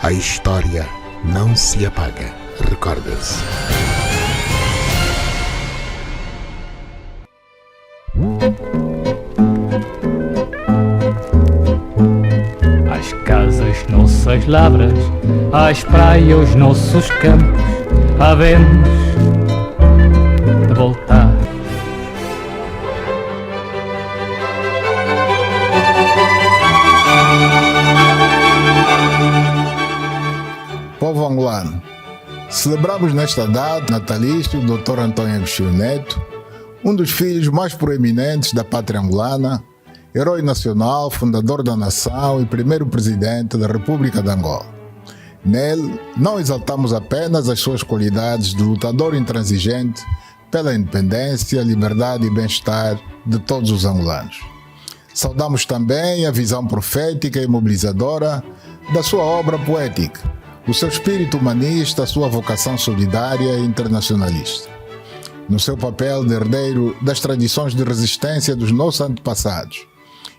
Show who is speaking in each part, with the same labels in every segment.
Speaker 1: A história não se apaga, recorda-se.
Speaker 2: Às casas, nossas lavras, às praias, os nossos campos, havemos de voltar.
Speaker 3: Povo angolano, celebramos nesta data natalício o Dr. Antônio Agostinho Neto, um dos filhos mais proeminentes da pátria angolana, herói nacional, fundador da nação e primeiro presidente da República de Angola. Nele, não exaltamos apenas as suas qualidades de lutador intransigente pela independência, liberdade e bem-estar de todos os angolanos. Saudamos também a visão profética e mobilizadora da sua obra poética, o seu espírito humanista, a sua vocação solidária e internacionalista. No seu papel de herdeiro das tradições de resistência dos nossos antepassados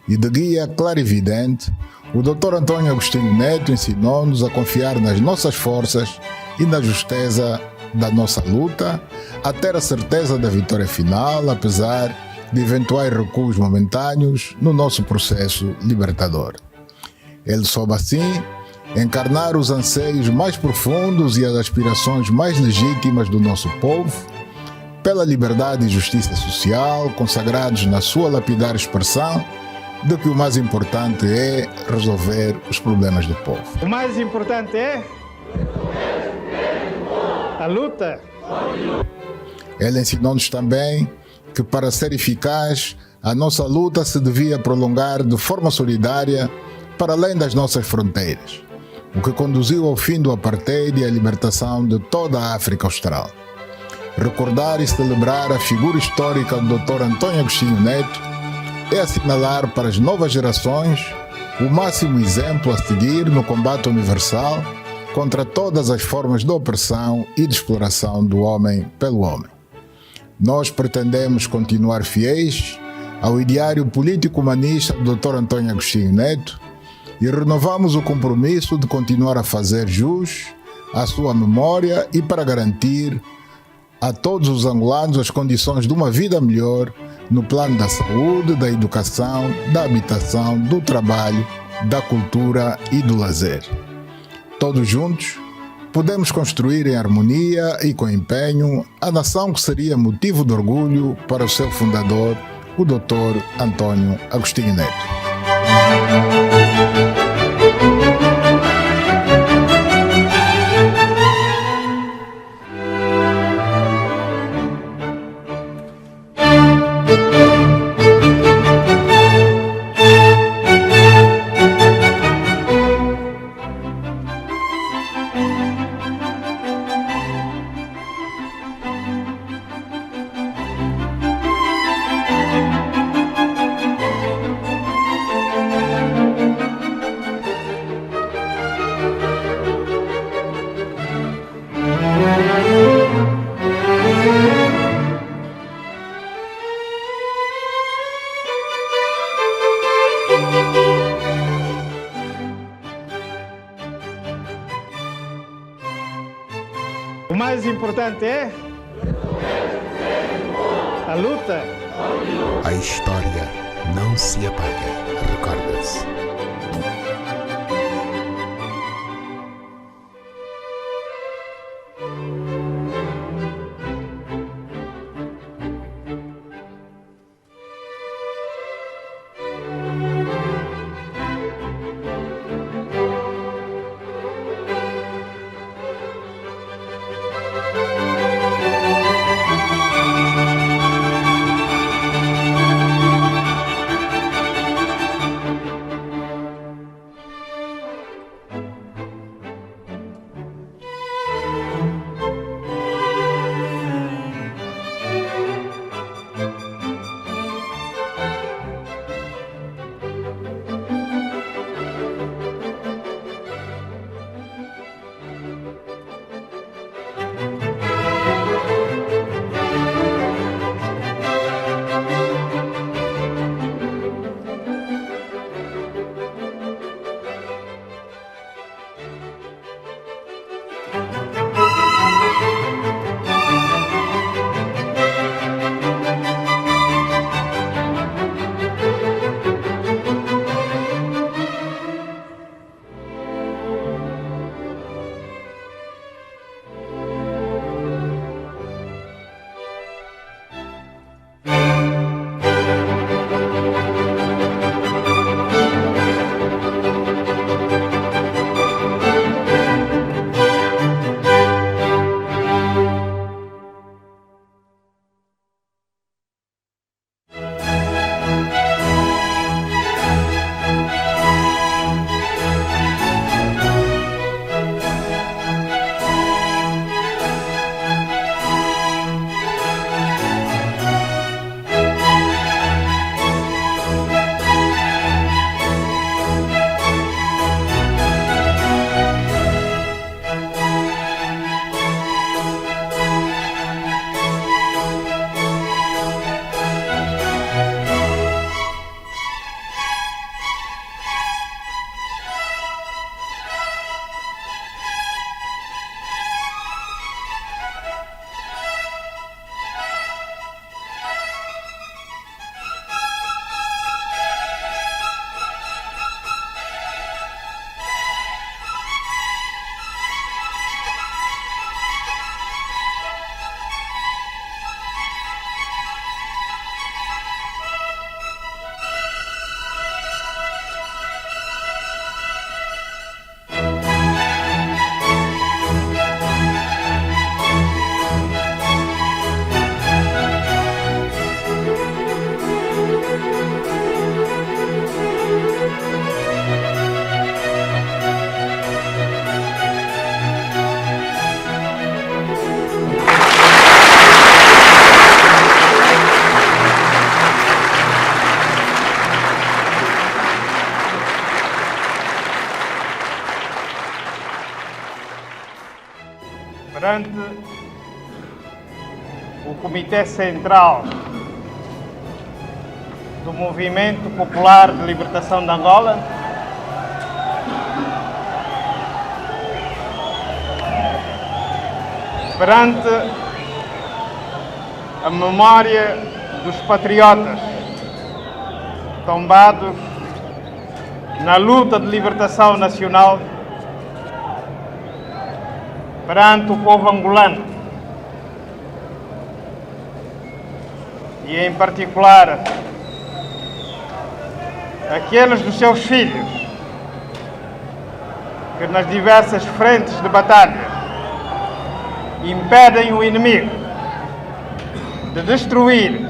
Speaker 3: e de guia clarividente, o Dr. Antônio Agostinho Neto ensinou-nos a confiar nas nossas forças e na justeza da nossa luta, a ter a certeza da vitória final, apesar de eventuais recuos momentâneos no nosso processo libertador. Ele soube assim encarnar os anseios mais profundos e as aspirações mais legítimas do nosso povo, pela liberdade e justiça social, consagrados na sua lapidar expressão de que o mais importante é resolver os problemas do povo.
Speaker 4: O mais importante é a luta.
Speaker 3: Ele ensinou-nos também que para ser eficaz, a nossa luta se devia prolongar de forma solidária para além das nossas fronteiras, o que conduziu ao fim do apartheid e à libertação de toda a África Austral. Recordar e celebrar a figura histórica do Dr. Antônio Agostinho Neto é assinalar para as novas gerações o máximo exemplo a seguir no combate universal contra todas as formas de opressão e de exploração do homem pelo homem. Nós pretendemos continuar fiéis ao ideário político-humanista do Dr. Antônio Agostinho Neto e renovamos o compromisso de continuar a fazer jus à sua memória e para garantir a todos os angolanos as condições de uma vida melhor no plano da saúde, da educação, da habitação, do trabalho, da cultura e do lazer. Todos juntos, podemos construir em harmonia e com empenho a nação que seria motivo de orgulho para o seu fundador, o Dr. Antônio Agostinho Neto.
Speaker 4: O mais importante é a luta.
Speaker 1: A história não se apaga, recorda-se.
Speaker 4: perante o Comitê Central do Movimento Popular de Libertação de Angola, perante a memória dos patriotas tombados na luta de libertação nacional, perante o povo angolano e, em particular, aqueles dos seus filhos que nas diversas frentes de batalha impedem o inimigo de destruir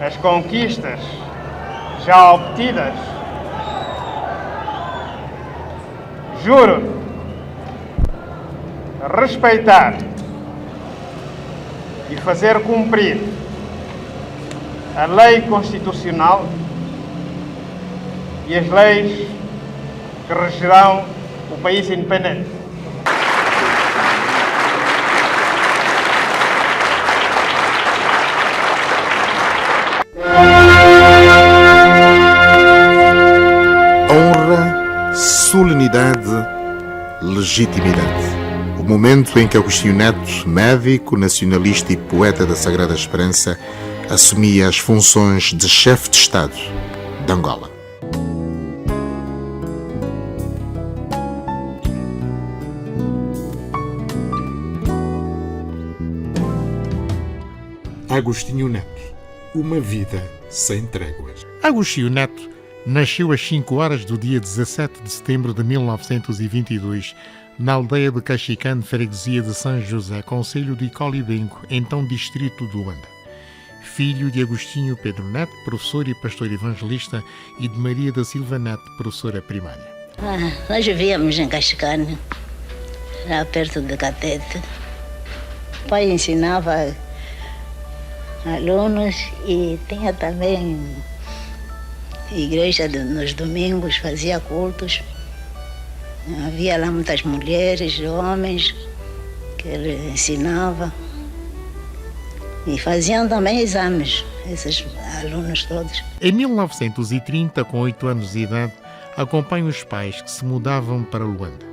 Speaker 4: as conquistas já obtidas. Juro respeitar e fazer cumprir a lei constitucional e as leis que regerão o país independente.
Speaker 1: Honra, solenidade, legitimidade. O momento em que Agostinho Neto, médico, nacionalista e poeta da Sagrada Esperança, assumia as funções de chefe de Estado de Angola.
Speaker 5: Agostinho Neto, uma vida sem tréguas.
Speaker 6: Agostinho Neto nasceu às 5 horas do dia 17 de setembro de 1922, na aldeia de Caxicane, freguesia de São José, concelho de Colibengo, então distrito de Luanda. Filho de Agostinho Pedro Neto, professor e pastor evangelista, e de Maria da Silva Neto, professora primária.
Speaker 7: Nós vivíamos em Caxicane, lá perto de Catete. O pai ensinava alunos e tinha também igreja nos domingos, fazia cultos. Havia lá muitas mulheres, homens que ele ensinava. E faziam também exames, esses alunos todos.
Speaker 6: Em 1930, com 8 anos de idade, acompanha os pais que se mudavam para Luanda.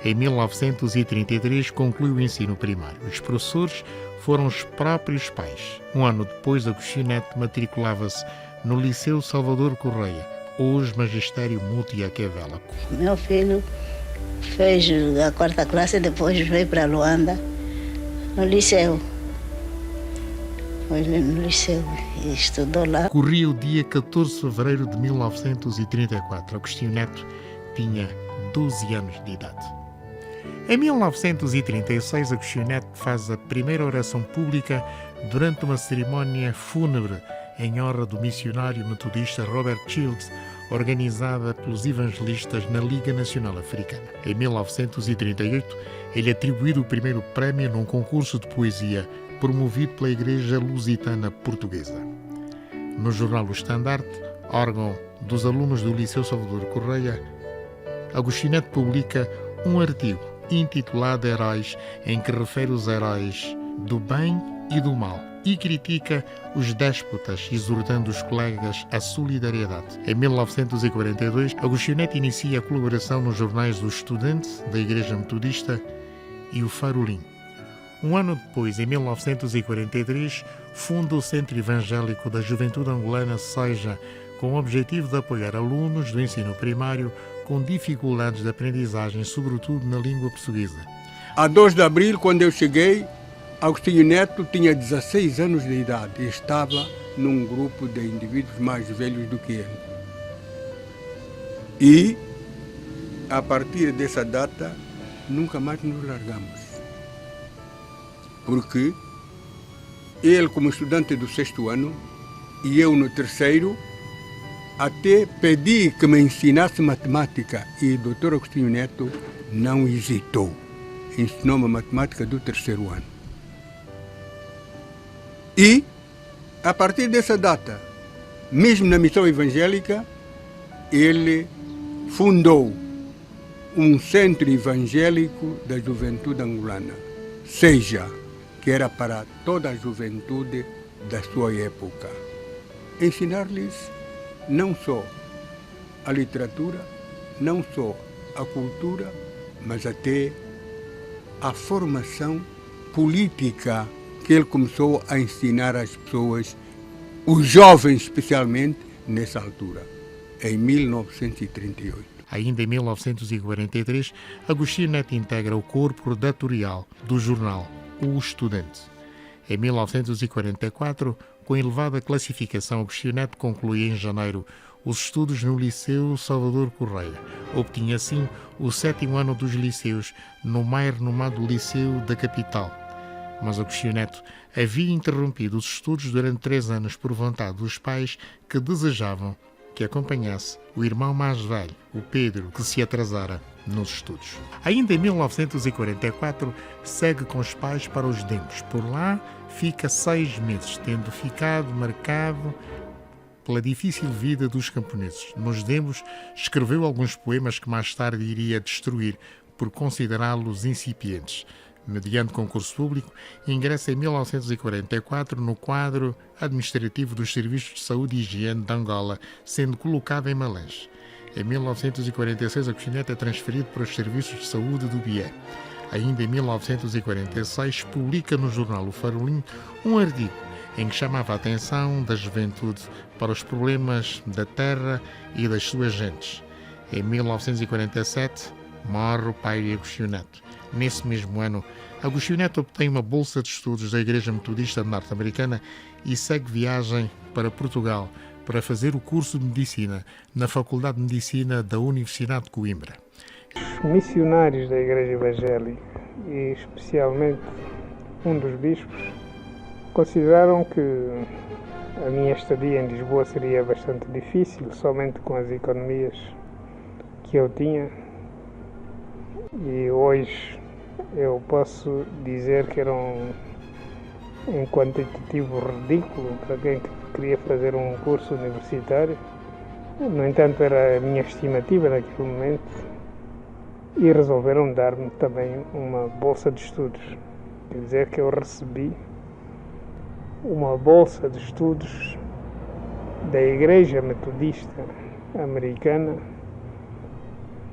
Speaker 6: Em 1933, conclui o ensino primário. Os professores foram os próprios pais. Um ano depois, Agostinho Neto matriculava-se no Liceu Salvador Correia, hoje Magistério Multiaquevélico.
Speaker 7: Meu filho fez a 4ª classe, depois veio para Luanda, no liceu. Foi no liceu e estudou lá.
Speaker 6: Corria o dia 14 de fevereiro de 1934. Agostinho Neto tinha 12 anos de idade. Em 1936, Agostinho Neto faz a primeira oração pública durante uma cerimónia fúnebre em honra do missionário metodista Robert Shields, organizada pelos evangelistas na Liga Nacional Africana. Em 1938, ele é atribuído o primeiro prémio num concurso de poesia promovido pela Igreja Lusitana Portuguesa. No jornal O Estandarte, órgão dos alunos do Liceu Salvador Correia, Agostinho Neto publica um artigo intitulado Heróis, em que refere os heróis do bem e do mal e critica os déspotas, exortando os colegas à solidariedade. Em 1942, Agostinho Neto inicia a colaboração nos jornais O Estudante, da Igreja Metodista, e o Farolim. Um ano depois, em 1943, funda o Centro Evangélico da Juventude Angolana, SEJA, com o objetivo de apoiar alunos do ensino primário com dificuldades de aprendizagem, sobretudo na língua portuguesa.
Speaker 8: A 2 de abril, quando eu cheguei, Agostinho Neto tinha 16 anos de idade e estava num grupo de indivíduos mais velhos do que ele. E, a partir dessa data, nunca mais nos largamos. Porque ele, como estudante do 6º ano, e eu no 3º, até pedi que me ensinasse matemática e o Dr. Agostinho Neto não hesitou. Ensinou-me a matemática do 3º ano. E, a partir dessa data, mesmo na missão evangélica, ele fundou um centro evangélico da juventude angolana, seja, que era para toda a juventude da sua época. Ensinar-lhes não só a literatura, não só a cultura, mas até a formação política que ele começou a ensinar às pessoas, os jovens especialmente, nessa altura, em 1938.
Speaker 6: Ainda em 1943, Agostinho Neto integra o corpo redatorial do jornal O Estudante. Em 1944, com elevada classificação, Agostinho Neto conclui em janeiro os estudos no Liceu Salvador Correia. Obtinha assim o 7º ano dos liceus no mais renomado Liceu da capital. Mas Agostinho Neto havia interrompido os estudos durante 3 anos por vontade dos pais, que desejavam que acompanhasse o irmão mais velho, o Pedro, que se atrasara nos estudos. Ainda em 1944, segue com os pais para os Demos. Por lá, fica 6 meses, tendo ficado marcado pela difícil vida dos camponeses. Nos Demos, escreveu alguns poemas que mais tarde iria destruir por considerá-los incipientes. Mediante concurso público, ingressa em 1944 no quadro administrativo dos Serviços de Saúde e Higiene de Angola, sendo colocado em Malens. Em 1946, Agostinho Neto é transferido para os Serviços de Saúde do Bié. Ainda em 1946, publica no jornal O Farolim um artigo em que chamava a atenção da juventude para os problemas da terra e das suas gentes. Em 1947, morre o pai de Agostinho Neto. Nesse mesmo ano, Agostinho Neto obtém uma bolsa de estudos da Igreja Metodista Norte-Americana e segue viagem para Portugal para fazer o curso de Medicina na Faculdade de Medicina da Universidade de Coimbra.
Speaker 9: Os missionários da Igreja Evangélica, e especialmente um dos bispos, consideraram que a minha estadia em Lisboa seria bastante difícil, somente com as economias que eu tinha. E hoje eu posso dizer que era um quantitativo ridículo para quem queria fazer um curso universitário. No entanto, era a minha estimativa naquele momento e resolveram dar-me também uma bolsa de estudos. Quer dizer que eu recebi uma bolsa de estudos da Igreja Metodista Americana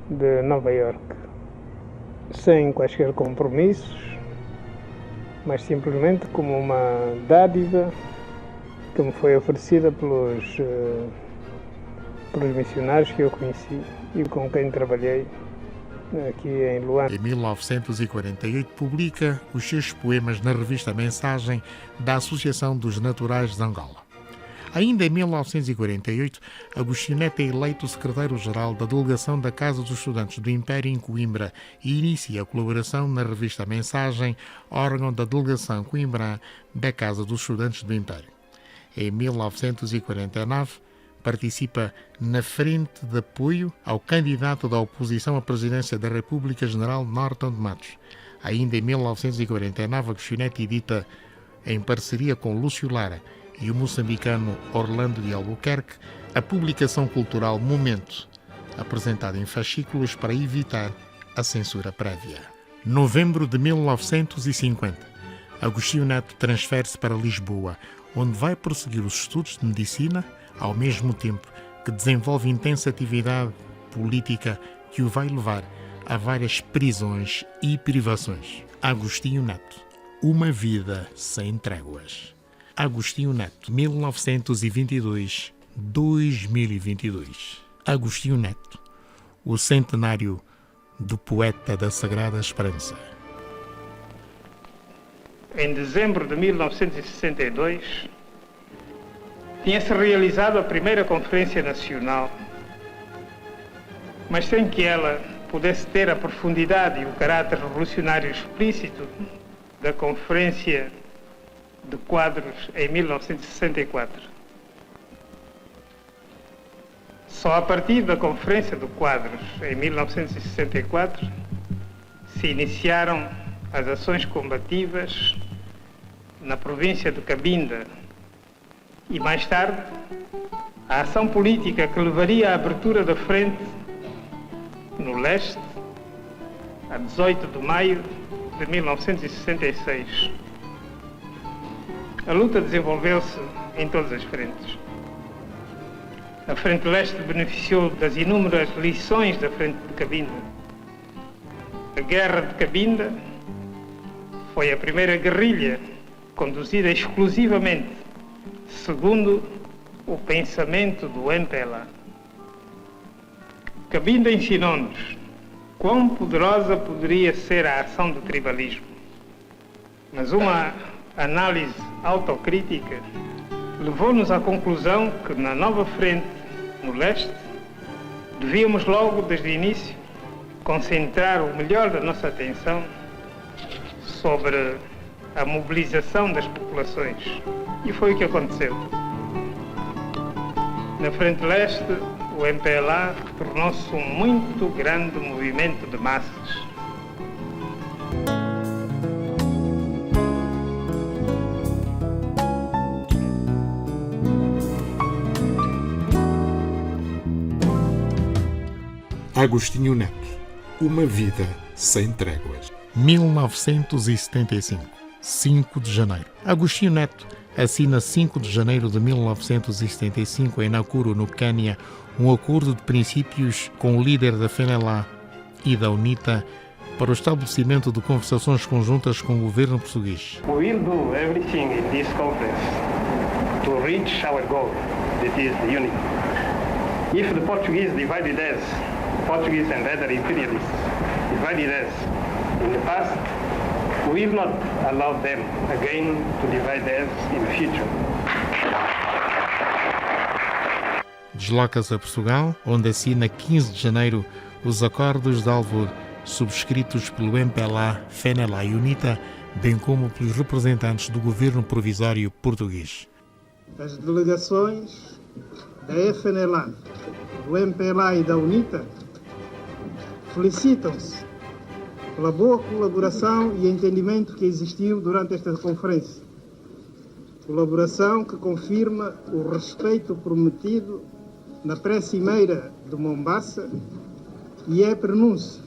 Speaker 9: de Nova Iorque, sem quaisquer compromissos, mas simplesmente como uma dádiva que me foi oferecida pelos missionários que eu conheci e com quem trabalhei aqui em Luanda.
Speaker 6: Em 1948, publica os seus poemas na revista Mensagem da Associação dos Naturais de Angola. Ainda em 1948, Agostinho Neto é eleito secretário-geral da Delegação da Casa dos Estudantes do Império em Coimbra e inicia a colaboração na revista Mensagem, órgão da Delegação Coimbra da Casa dos Estudantes do Império. Em 1949, participa na frente de apoio ao candidato da oposição à presidência da República, General Norton de Matos. Ainda em 1949, Agostinho Neto edita, em parceria com Lúcio Lara e o moçambicano Orlando de Albuquerque, a publicação cultural Momento, apresentada em fascículos para evitar a censura prévia. Novembro de 1950, Agostinho Neto transfere-se para Lisboa, onde vai prosseguir os estudos de medicina, ao mesmo tempo que desenvolve intensa atividade política que o vai levar a várias prisões e privações. Agostinho Neto, uma vida sem tréguas. Agostinho Neto, 1922-2022. Agostinho Neto, o centenário do poeta da Sagrada Esperança.
Speaker 9: Em dezembro de 1962, tinha-se realizado a primeira Conferência Nacional, mas sem que ela pudesse ter a profundidade e o caráter revolucionário explícito da Conferência de Quadros em 1964. Só a partir da Conferência de Quadros em 1964 se iniciaram as ações combativas na província de Cabinda e, mais tarde, a ação política que levaria à abertura da frente no leste 18 de maio de 1966. A luta desenvolveu-se em todas as frentes. A Frente Leste beneficiou das inúmeras lições da Frente de Cabinda. A Guerra de Cabinda foi a primeira guerrilha conduzida exclusivamente segundo o pensamento do MPLA. Cabinda ensinou-nos quão poderosa poderia ser a ação do tribalismo, mas uma análise autocrítica levou-nos à conclusão que na nova frente, no leste, devíamos logo, desde o início, concentrar o melhor da nossa atenção sobre a mobilização das populações. E foi o que aconteceu. Na frente leste, o MPLA tornou-se um muito grande movimento de massas.
Speaker 5: Agostinho Neto, uma vida sem tréguas.
Speaker 6: 1975, 5 de janeiro. Agostinho Neto assina 5 de janeiro de 1975 em Nakuru, no Quênia, um acordo de princípios com o líder da FENELA e da UNITA para o estabelecimento de conversações conjuntas com o governo português.
Speaker 9: We will do everything in this conference to reach our goal, that is the unity. If the Portuguese divided us, Portuguese and other imperialists divided us in the past, we will not allow them again to divide us in the future.
Speaker 6: Desloca-se a Portugal, onde assina 15 de janeiro os acordos de Alvor, subscritos pelo MPLA, FENELA e UNITA, bem como pelos representantes do governo provisório português.
Speaker 9: As delegações da FNLA, do MPLA e da UNITA felicitam-se pela boa colaboração e entendimento que existiu durante esta conferência. Colaboração que confirma o respeito prometido na pré-cimeira de Mombasa e é prenúncio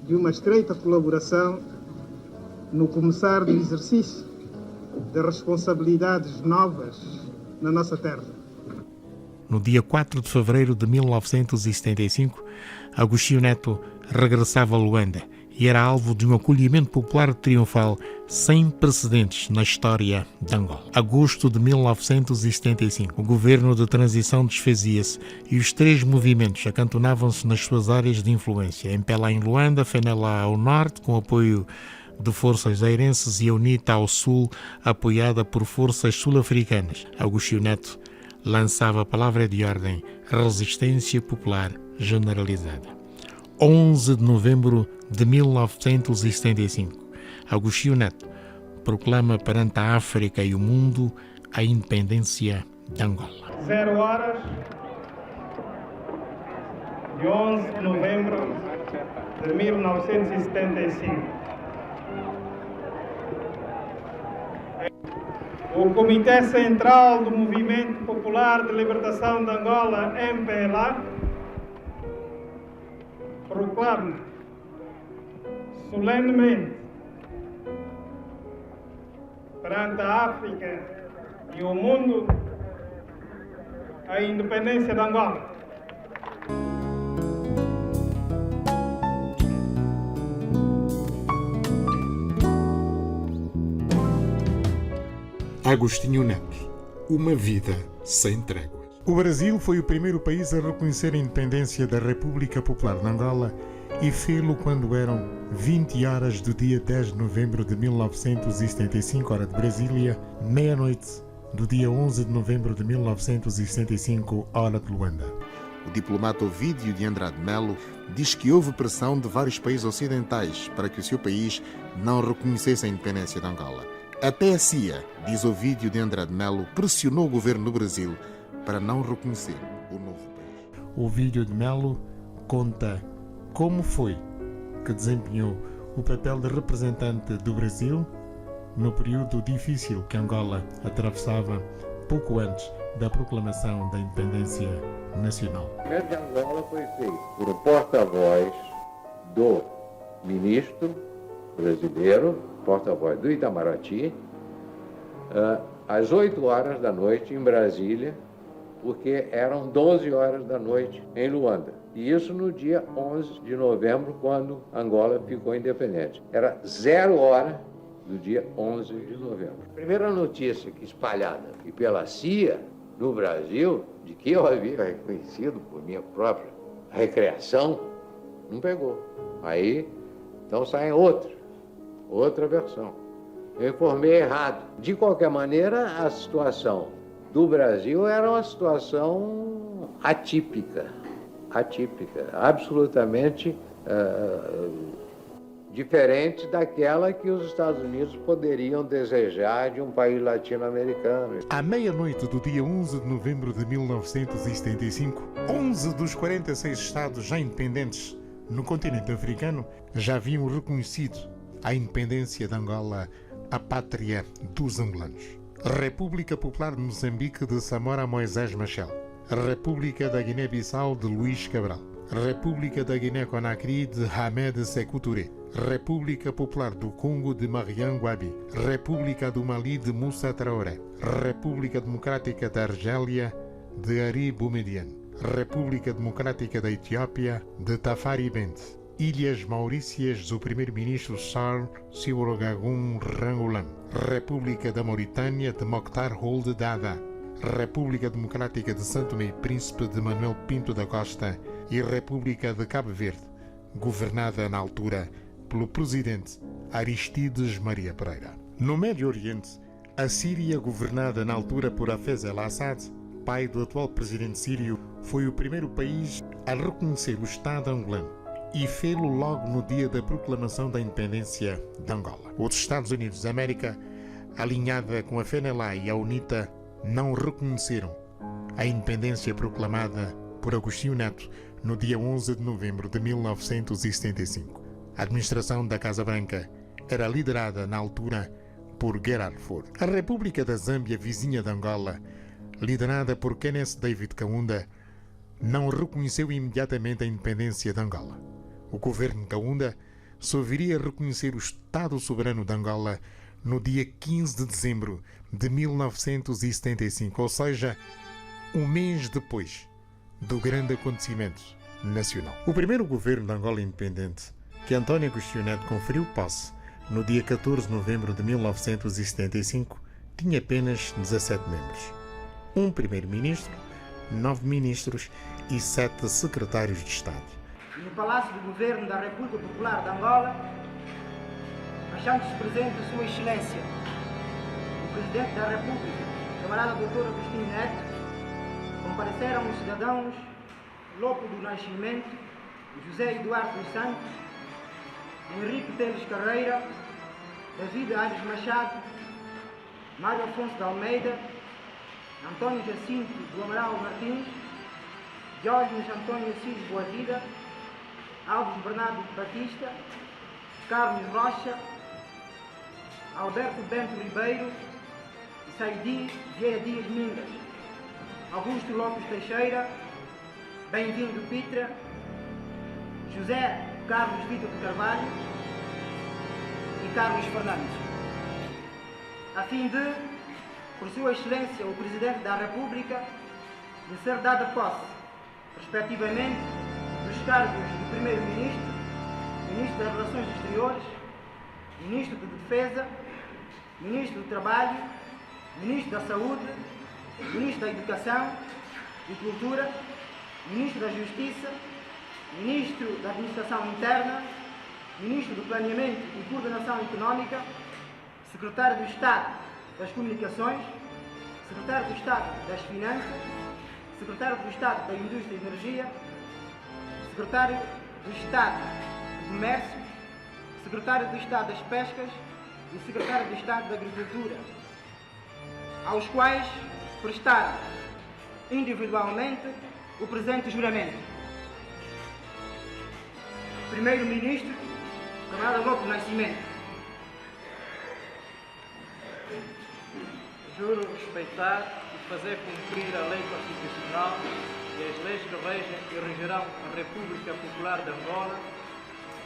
Speaker 9: de uma estreita colaboração no começar do exercício de responsabilidades novas na nossa terra.
Speaker 6: No dia 4 de fevereiro de 1975, Agostinho Neto regressava a Luanda e era alvo de um acolhimento popular triunfal sem precedentes na história de Angola. Agosto de 1975, o governo de transição desfazia-se e os três movimentos acantonavam-se nas suas áreas de influência. MPLA em Luanda, FENELA ao norte, com apoio de forças zairenses, e a UNITA ao sul, apoiada por forças sul-africanas. Agostinho Neto lançava a palavra de ordem: resistência popular generalizada. 11 de novembro de 1975, Agostinho Neto proclama perante a África e o mundo a independência de Angola.
Speaker 9: 0 horas de 11 de novembro de 1975. O Comitê Central do Movimento Popular de Libertação de Angola, MPLA, proclama solenemente perante a África e o mundo a independência de Angola.
Speaker 5: Agostinho Neto, uma vida sem tréguas.
Speaker 6: O Brasil foi o primeiro país a reconhecer a independência da República Popular de Angola e fê-lo quando eram 20 horas do dia 10 de novembro de 1975, hora de Brasília, meia-noite do dia 11 de novembro de 1975, hora de Luanda.
Speaker 1: O diplomata Ovídio de Andrade Melo diz que houve pressão de vários países ocidentais para que o seu país não reconhecesse a independência de Angola. Até a CIA, diz Ovídio de Andrade Melo, pressionou o governo do Brasil para não reconhecer o novo país.
Speaker 6: Ovídio de Melo conta como foi que desempenhou o papel de representante do Brasil no período difícil que Angola atravessava pouco antes da proclamação da independência nacional.
Speaker 10: O governo de Angola foi feito por porta-voz do ministro brasileiro, porta-voz do Itamaraty, às 8 horas da noite em Brasília, porque eram 12 horas da noite em Luanda. E isso no dia 11 de novembro, quando Angola ficou independente. Era 0 hora do dia 11 de novembro. A primeira notícia que espalhada e pela CIA no Brasil, de que eu havia reconhecido por minha própria recreação, não pegou. Aí, então sai outra versão. Eu informei errado. De qualquer maneira, a situação do Brasil era uma situação atípica, absolutamente diferente daquela que os Estados Unidos poderiam desejar de um país latino-americano.
Speaker 6: À meia-noite do dia 11 de novembro de 1975, 11 dos 46 estados já independentes no continente africano já haviam reconhecido a independência de Angola, a pátria dos angolanos. República Popular de Moçambique de Samora Moisés Machel, República da Guiné-Bissau de Luís Cabral, República da Guiné-Conakry de Hamed Sékou Touré, República Popular do Congo de Mariam Gouabi, República do Mali de Moussa Traoré, República Democrática da Argélia de Ari Boumediene, República Democrática da Etiópia de Tafari Bent, Ilhas Maurícias do primeiro-ministro Charles Siborogagum Rangolan, República da Mauritânia de Mokhtar Ould Daddah, República Democrática de São Tomé e Príncipe de Manuel Pinto da Costa e República de Cabo Verde, governada na altura pelo presidente Aristides Maria Pereira. No Médio Oriente, a Síria, governada na altura por Hafez el-Assad, pai do atual presidente sírio, foi o primeiro país a reconhecer o Estado angolano e fê-lo logo no dia da proclamação da independência de Angola. Os Estados Unidos da América, alinhada com a FENELA e a UNITA, não reconheceram a independência proclamada por Agostinho Neto no dia 11 de novembro de 1975. A administração da Casa Branca era liderada na altura por Gerald Ford. A República da Zâmbia, vizinha de Angola, liderada por Kenneth David Kaunda, não reconheceu imediatamente a independência de Angola. O governo Kaunda só viria a reconhecer o Estado soberano de Angola no dia 15 de dezembro de 1975, ou seja, um mês depois do grande acontecimento nacional. O primeiro governo de Angola independente, que António Agostinho Neto conferiu posse no dia 14 de novembro de 1975, tinha apenas 17 membros. Um primeiro-ministro, 9 ministros e 7 secretários de Estado.
Speaker 11: No Palácio do Governo da República Popular de Angola, achando-se presente Sua Excelência, o Presidente da República, camarada Dr. Agostinho Neto, compareceram os cidadãos Lopo do Nascimento, José Eduardo dos Santos, Henrique Teles Carreira, David Aires Machado, Mário Afonso de Almeida, Antônio Jacinto do Amaral Martins, Diógenes Antônio Assis Boavida, Alves Bernardo Batista, Carlos Rocha, Alberto Bento Ribeiro e Saidi Vieira Dias Mingas, Augusto Lopes Teixeira, Bem-vindo Pitra, José Carlos Vitor de Carvalho e Carlos Fernandes, a fim de, por Sua Excelência o Presidente da República, de ser dada posse, respectivamente, dos cargos de Primeiro-Ministro, Ministro das Relações Exteriores, Ministro de Defesa, Ministro do Trabalho, Ministro da Saúde, Ministro da Educação e Cultura, Ministro da Justiça, Ministro da Administração Interna, Ministro do Planeamento e Coordenação Económica, Secretário do Estado das Comunicações, Secretário do Estado das Finanças, Secretário do Estado da Indústria e Energia, Secretário do Estado do Comércio, Secretário do Estado das Pescas e Secretário do Estado da Agricultura, aos quais prestaram individualmente o presente juramento. Primeiro-Ministro, camarada Lopo Nascimento.
Speaker 12: Juro respeitar e fazer cumprir a lei constitucional e as leis que regem e regerão a República Popular de Angola,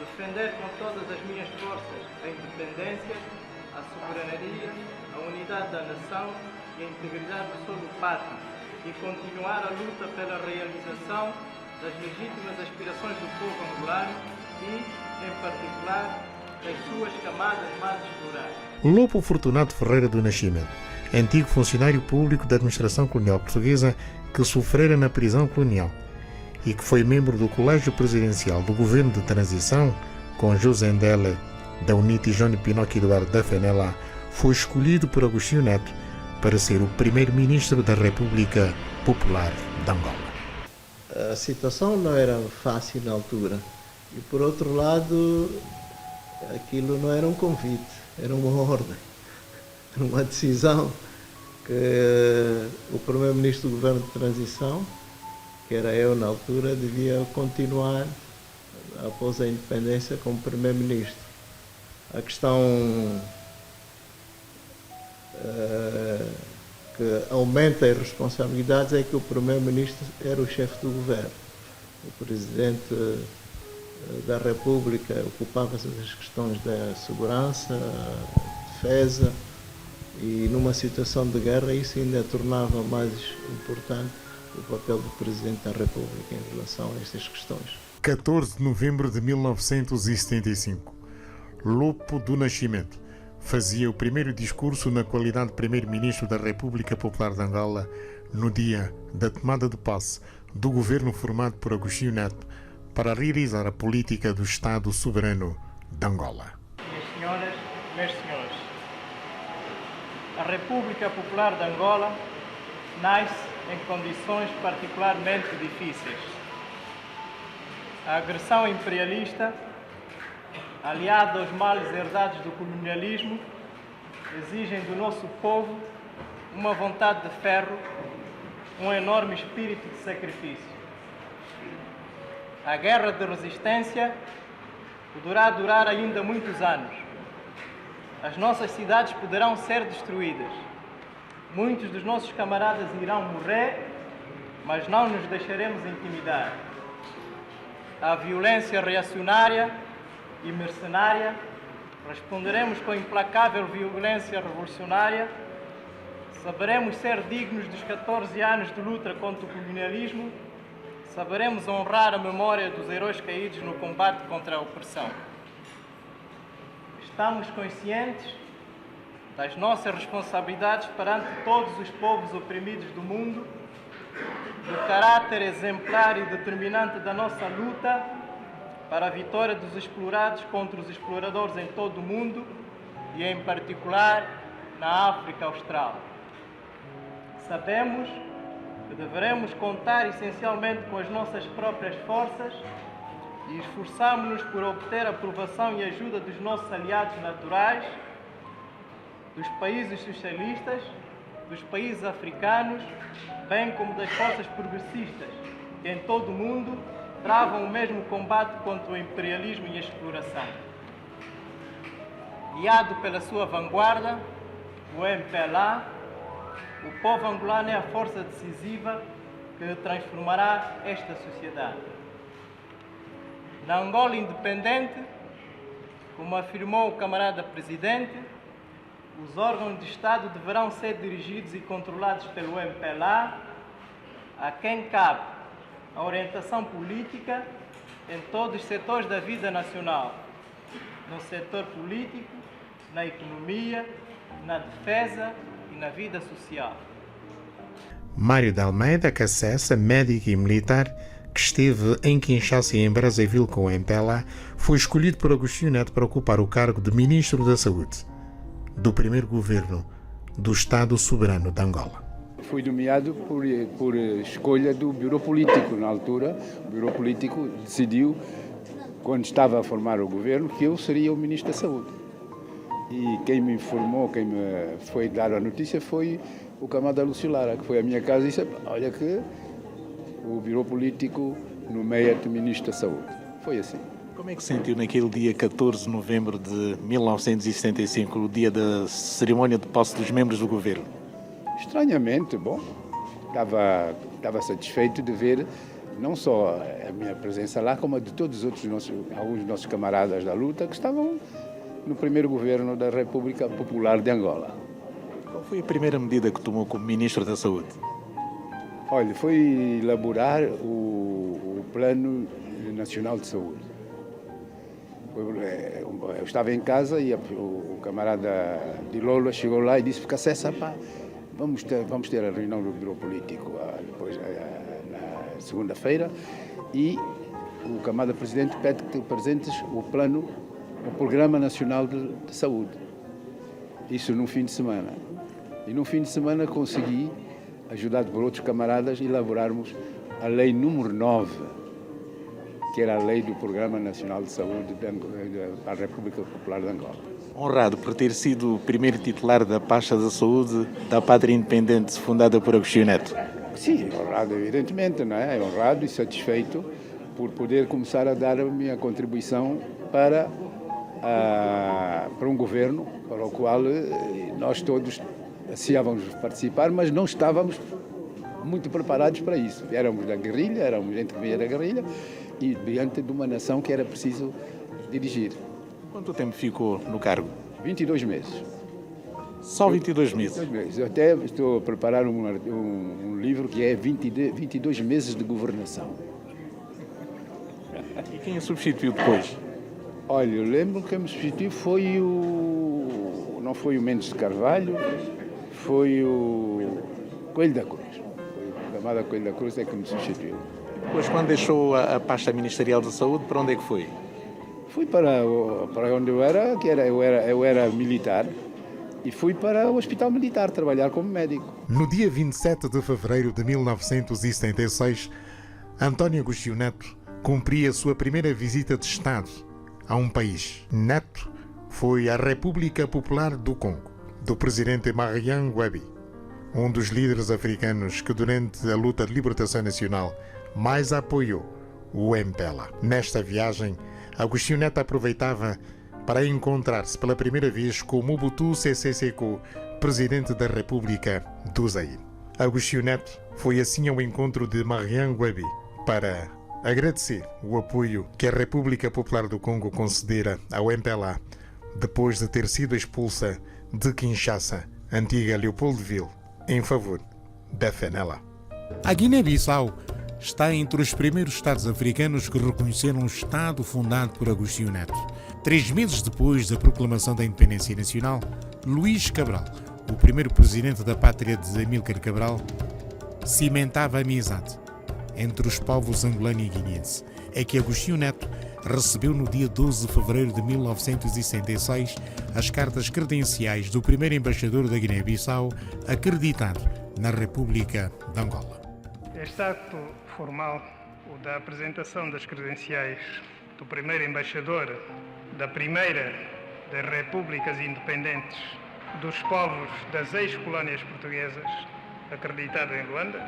Speaker 12: defender com todas as minhas forças a independência, a soberania, a unidade da nação e a integridade do solo pátrio e continuar a luta pela realização das legítimas aspirações do povo angolano e, em particular, das suas camadas mais exploradas.
Speaker 6: Lopo Fortunato Ferreira do Nascimento, antigo funcionário público da administração colonial portuguesa que sofrera na prisão colonial e que foi membro do Colégio Presidencial do Governo de Transição, com José Ndele da UNIT e João Pinocchio Eduardo da FNLA, foi escolhido por Agostinho Neto para ser o primeiro-ministro da República Popular de Angola.
Speaker 13: A situação não era fácil na altura e, por outro lado, aquilo não era um convite, era uma ordem, era uma decisão que o primeiro-ministro do Governo de Transição, que era eu na altura, devia continuar após a independência como primeiro-ministro. A questão que aumenta as responsabilidades é que o primeiro-ministro era o chefe do governo. O presidente da República ocupava-se das questões da segurança, defesa, e numa situação de guerra isso ainda tornava mais importante o papel do Presidente da República em relação a estas questões.
Speaker 6: 14 de novembro de 1975, Lopo do Nascimento fazia o primeiro discurso na qualidade de Primeiro-Ministro da República Popular de Angola no dia da tomada de posse do governo formado por Agostinho Neto para realizar a política do Estado soberano de Angola.
Speaker 12: Minhas senhoras, meus senhores, a República Popular de Angola nasce em condições particularmente difíceis. A agressão imperialista, aliada aos males herdados do colonialismo, exigem do nosso povo uma vontade de ferro, um enorme espírito de sacrifício. A guerra de resistência poderá durar ainda muitos anos. As nossas cidades poderão ser destruídas. Muitos dos nossos camaradas irão morrer, mas não nos deixaremos intimidar. À violência reacionária e mercenária, responderemos com implacável violência revolucionária. Saberemos ser dignos dos 14 anos de luta contra o colonialismo. Saberemos honrar a memória dos heróis caídos no combate contra a opressão. Estamos conscientes das nossas responsabilidades perante todos os povos oprimidos do mundo, do caráter exemplar e determinante da nossa luta para a vitória dos explorados contra os exploradores em todo o mundo e, em particular, na África Austral. Sabemos que deveremos contar essencialmente com as nossas próprias forças e esforçamos-nos por obter a aprovação e ajuda dos nossos aliados naturais, dos países socialistas, dos países africanos, bem como das forças progressistas, que em todo o mundo travam o mesmo combate contra o imperialismo e a exploração. Guiado pela sua vanguarda, o MPLA, o povo angolano é a força decisiva que transformará esta sociedade. Na Angola independente, como afirmou o camarada Presidente, os órgãos de Estado deverão ser dirigidos e controlados pelo MPLA, a quem cabe a orientação política em todos os setores da vida nacional, no setor político, na economia, na defesa e na vida social.
Speaker 6: Mário de Almeida Cassessa, médico e militar, que esteve em Kinshasa e em Brazzaville com o MPLA, foi escolhido por Agostinho Neto para ocupar o cargo de Ministro da Saúde do primeiro governo do Estado soberano de Angola.
Speaker 14: Fui nomeado por escolha do Bureau Político. Na altura, o Bureau Político decidiu, quando estava a formar o governo, que eu seria o Ministro da Saúde. E quem me informou, quem me foi dar a notícia foi o camarada Lúcio Lara, que foi à minha casa e disse: olha que o Bureau Político nomeia-te Ministro da Saúde. Foi assim.
Speaker 15: Como é que se sentiu naquele dia 14 de novembro de 1975, o dia da cerimónia de posse dos membros do governo?
Speaker 14: Estranhamente, bom, estava satisfeito de ver não só a minha presença lá, como a de todos os outros alguns nossos camaradas da luta que estavam no primeiro governo da República Popular de Angola.
Speaker 15: Qual foi a primeira medida que tomou como Ministro da Saúde?
Speaker 14: Olha, foi elaborar o Plano Nacional de Saúde. Eu estava em casa e o camarada de Lola chegou lá e disse: Cacessa, pá, vamos ter a reunião do Bureau Político depois, na segunda-feira, e o camarada Presidente pede que apresentes o Programa Nacional de Saúde. Isso num fim de semana. E num fim de semana consegui, ajudado por outros camaradas, elaborarmos a Lei número 9, que era a Lei do Programa Nacional de Saúde da República Popular de Angola.
Speaker 15: Honrado por ter sido o primeiro titular da pasta da saúde da Pátria Independente fundada por Agostinho Neto.
Speaker 14: Sim, honrado evidentemente, não é? Honrado e satisfeito por poder começar a dar a minha contribuição para um governo para o qual nós todos ansiávamos participar, mas não estávamos muito preparados para isso. Éramos da guerrilha, éramos gente que vinha da guerrilha e diante de uma nação que era preciso dirigir.
Speaker 15: Quanto tempo ficou no cargo?
Speaker 14: 22 meses.
Speaker 15: Só 22 meses?
Speaker 14: 22 meses. Eu até estou a preparar um livro que é 22 meses de governação.
Speaker 15: E quem a substituiu depois?
Speaker 14: Olha, eu lembro que quem me substituiu foi não foi o Mendes de Carvalho, foi o Coelho da Cruz. Foi o chamado Coelho da Cruz é que me substituiu.
Speaker 15: Depois, quando deixou a pasta ministerial da saúde, para onde é que foi?
Speaker 14: Fui para onde eu era militar, e fui para o Hospital Militar trabalhar como médico.
Speaker 6: No dia 27 de fevereiro de 1976, António Agostinho Neto cumpria sua primeira visita de Estado a um país. Neto foi à República Popular do Congo, do presidente Marian Gwebi, um dos líderes africanos que durante a luta de libertação nacional mais apoiou o MPLA. Nesta viagem, Agostinho Neto aproveitava para encontrar-se pela primeira vez com Mobutu Sese Seko, presidente da República do Zaire. Agostinho Neto foi assim ao encontro de Marian Gwebi para agradecer o apoio que a República Popular do Congo concedera ao MPLA depois de ter sido expulsa de Kinshasa, antiga Leopoldville, em favor da FNLA. A Guiné-Bissau está entre os primeiros Estados africanos que reconheceram o Estado fundado por Agostinho Neto. 3 meses depois da proclamação da independência nacional, Luís Cabral, o primeiro presidente da pátria de Amílcar Cabral, cimentava a amizade entre os povos angolano e guineense. É que Agostinho Neto recebeu no dia 12 de fevereiro de 1966 as cartas credenciais do primeiro embaixador da Guiné-Bissau acreditado na República de Angola.
Speaker 9: Este ato formal, o da apresentação das credenciais do primeiro embaixador da primeira das repúblicas independentes dos povos das ex-colónias portuguesas, acreditado em Luanda,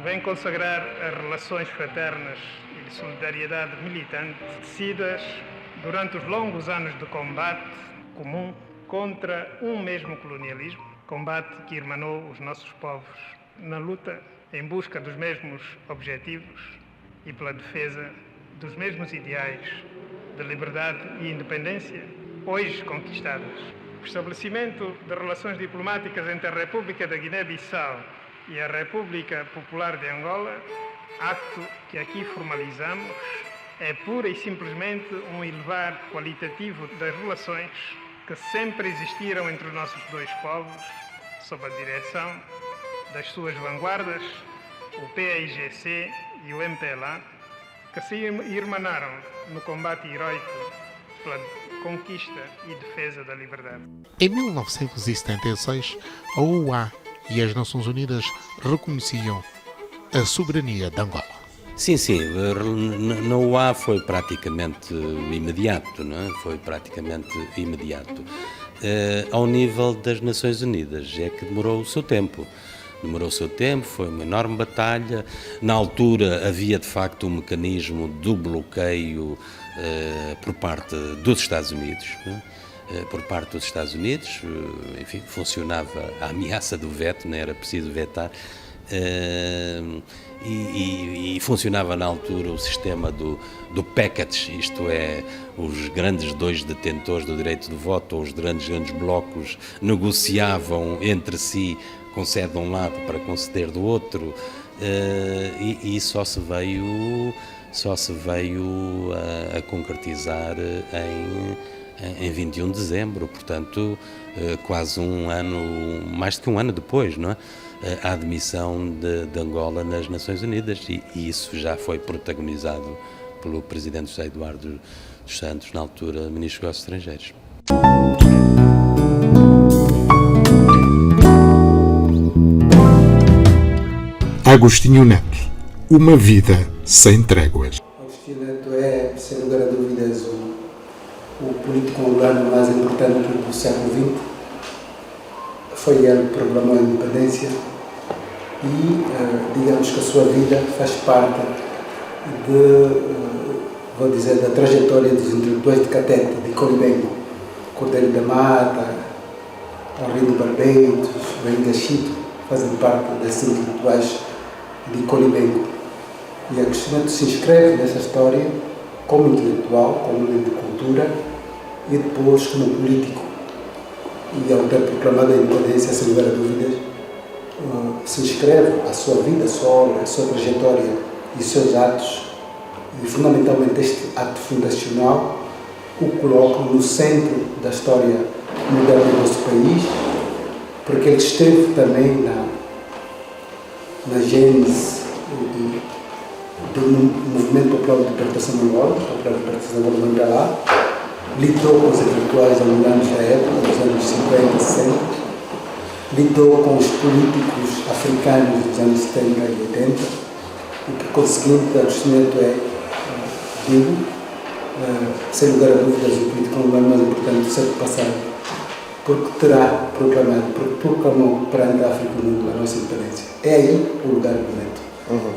Speaker 9: vem consagrar as relações fraternas e de solidariedade militante tecidas durante os longos anos de combate comum contra um mesmo colonialismo, combate que irmanou os nossos povos na luta em busca dos mesmos objetivos e pela defesa dos mesmos ideais de liberdade e independência, hoje conquistadas. O estabelecimento de relações diplomáticas entre a República da Guiné-Bissau e a República Popular de Angola, ato que aqui formalizamos, é pura e simplesmente um elevar qualitativo das relações que sempre existiram entre os nossos dois povos, sob a direção das suas vanguardas, o PAIGC e o MPLA, que se irmanaram no combate heroico pela conquista e defesa da liberdade.
Speaker 6: Em 1976, a OUA e as Nações Unidas reconheciam a soberania de Angola.
Speaker 16: Sim, na OUA foi praticamente imediato, não é? Foi praticamente imediato. Ao nível das Nações Unidas é que demorou o seu tempo. Foi uma enorme batalha. Na altura havia de facto um mecanismo do bloqueio por parte dos Estados Unidos, não é? Por parte dos Estados Unidos, enfim, funcionava a ameaça do veto, não era preciso vetar, E funcionava na altura o sistema do package, isto é, os grandes dois detentores do direito de voto, ou os grandes blocos, negociavam entre si, concede de um lado para conceder do outro, e só se veio a concretizar em 21 de dezembro, portanto, quase um ano, mais do que um ano depois, não é? A admissão de Angola nas Nações Unidas, e isso já foi protagonizado pelo presidente José Eduardo dos Santos, na altura ministro dos Negócios Estrangeiros.
Speaker 5: Agostinho Neto, uma vida sem tréguas.
Speaker 17: Agostinho Neto é, sem lugar a dúvidas, o político angolano mais importante do século XX. Foi ele que proclamou a independência e, digamos que a sua vida faz parte da trajetória dos intelectuais de Catete, de Colibengo, Cordeiro da Mata, Henri do Barbeiros, Benga Chito, fazem parte desses intelectuais de Colibengo. E Agostinho Neto se inscreve nessa história como intelectual, como homem de cultura e depois como político. E ao ter proclamado a independência, sem lugar a dúvidas, se inscreve a sua vida, a sua obra, a sua trajetória e os seus atos, e fundamentalmente este ato fundacional, o coloca no centro da história moderna do nosso país, porque ele esteve também na gênese do movimento popular de libertação angolano, lidou com os intelectuais angolanos da época, dos anos 50, 60, lidou com os políticos africanos dos anos 70 e 80, e por conseguinte, Agostinho Neto sem lugar a dúvidas, o político angolano mais importante do século passado, porque proclamou perante a África e o mundo a nossa independência. É aí o lugar do Neto.